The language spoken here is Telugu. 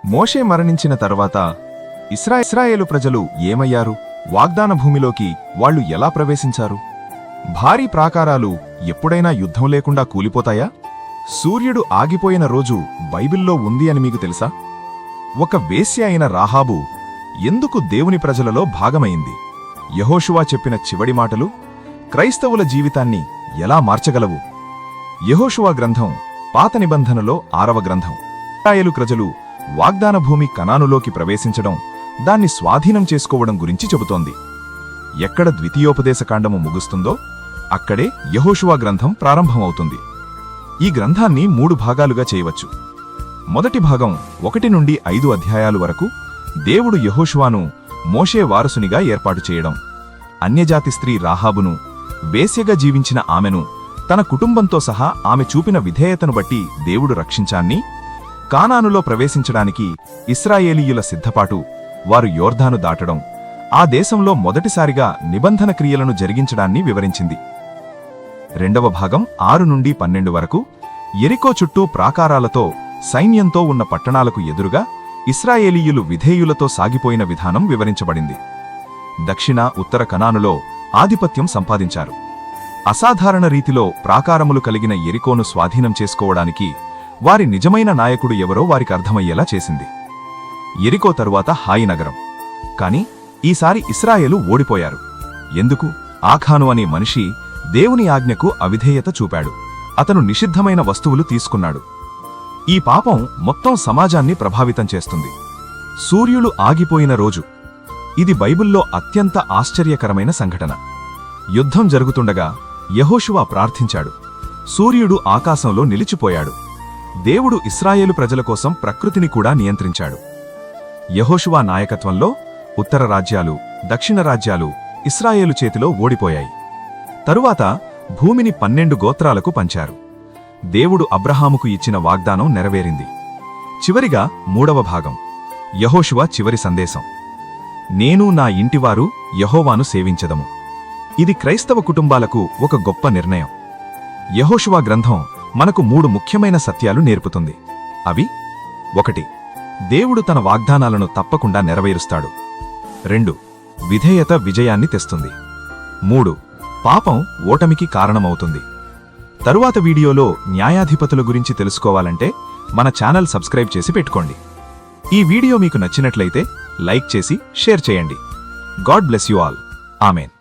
మోషే మరణించిన తర్వాత ఇశ్రాయేలు ప్రజలు ఏమయ్యారు? వాగ్దాన భూమిలోకి వాళ్లు ఎలా ప్రవేశించారు? భారీ ప్రాకారాలు ఎప్పుడైనా యుద్ధం లేకుండా కూలిపోతాయా? సూర్యుడు ఆగిపోయిన రోజు బైబిల్లో ఉంది అని మీకు తెలుసా? ఒక వేశ్య అయిన రాహాబు ఎందుకు దేవుని ప్రజలలో భాగమైంది? యెహోషువ చెప్పిన చివడి మాటలు క్రైస్తవుల జీవితాన్ని ఎలా మార్చగలవు? యెహోషువ గ్రంథం పాత నిబంధనలో 6వ గ్రంథం. ఇశ్రాయేలు ప్రజలు వాగ్దాన భూమి కనానులోకి ప్రవేశించడం, దాన్ని స్వాధీనం చేసుకోవడం గురించి చెబుతోంది. ఎక్కడ ద్వితీయోపదేశకాండము ముగుస్తుందో అక్కడే యెహోషువ గ్రంథం ప్రారంభమవుతుంది. ఈ గ్రంథాన్ని 3 భాగాలుగా చేయవచ్చు. మొదటి భాగం 1 నుండి 5 అధ్యాయాలు వరకు దేవుడు యెహోషువను మోషే వారసునిగా ఏర్పాటు చేయడం, అన్యజాతి స్త్రీ రాహాబును, వేశ్యగా జీవించిన ఆమెను తన కుటుంబంతో సహా ఆమె చూపిన విధేయతను బట్టి దేవుడు రక్షించాన్ని, కానానులో ప్రవేశించడానికి ఇశ్రాయేలీయుల సిద్ధపాటు, వారు యోర్దాను దాటడం, ఆ దేశంలో మొదటిసారిగా నిబంధన క్రియలను జరిగించడాన్ని వివరించింది. రెండవ భాగం 6 నుండి 12 వరకు యెరికో చుట్టూ ప్రాకారాలతో సైన్యంతో ఉన్న పట్టణాలకు ఎదురుగా ఇశ్రాయేలీయులు విధేయులతో సాగిపోయిన విధానం వివరించబడింది. దక్షిణ ఉత్తర కనానులో ఆధిపత్యం సంపాదించారు. అసాధారణ రీతిలో ప్రాకారములు కలిగిన యెరికోను స్వాధీనం చేసుకోవడానికి వారి నిజమైన నాయకుడు ఎవరో వారికి అర్థమయ్యేలా చేసింది. యెరికో తరువాత హాయి నగరం. కాని ఈసారి ఇశ్రాయేలు ఓడిపోయారు. ఎందుకు? ఆఖాను అనే మనిషి దేవుని ఆజ్ఞకు అవిధేయత చూపాడు. అతను నిషిద్ధమైన వస్తువులు తీసుకున్నాడు. ఈ పాపం మొత్తం సమాజాన్ని ప్రభావితం చేస్తుంది. సూర్యుడు ఆగిపోయిన రోజు. ఇది బైబిల్లో అత్యంత ఆశ్చర్యకరమైన సంఘటన. యుద్ధం జరుగుతుండగా యెహోషువ ప్రార్థించాడు. సూర్యుడు ఆకాశంలో నిలిచిపోయాడు. దేవుడు ఇశ్రాయేలు ప్రజల కోసం ప్రకృతిని కూడా నియంత్రించాడు. యెహోషువ నాయకత్వంలో ఉత్తర రాజ్యాలు, దక్షిణ రాజ్యాలు ఇశ్రాయేలు చేతిలో ఓడిపోయాయి. తరువాత భూమిని 12 గోత్రాలకు పంచారు. దేవుడు అబ్రహాముకు ఇచ్చిన వాగ్దానం నెరవేరింది. చివరిగా 3వ భాగం, యెహోషువ చివరి సందేశం. నేను నా ఇంటివారు యెహోవాను సేవించెదము. ఇది క్రైస్తవ కుటుంబాలకు ఒక గొప్ప నిర్ణయం. యెహోషువ గ్రంథం మనకు 3 ముఖ్యమైన సత్యాలు నేర్పుతుంది. అవి: 1. దేవుడు తన వాగ్దానాలను తప్పకుండా నెరవేరుస్తాడు. 2. విధేయత విజయాన్ని తెస్తుంది. 3. పాపం ఓటమికి కారణమవుతుంది. తరువాత వీడియోలో న్యాయాధిపతుల గురించి తెలుసుకోవాలంటే మన ఛానల్ సబ్స్క్రైబ్ చేసి పెట్టుకోండి. ఈ వీడియో మీకు నచ్చినట్లయితే లైక్ చేసి షేర్ చేయండి. God bless you all. Amen.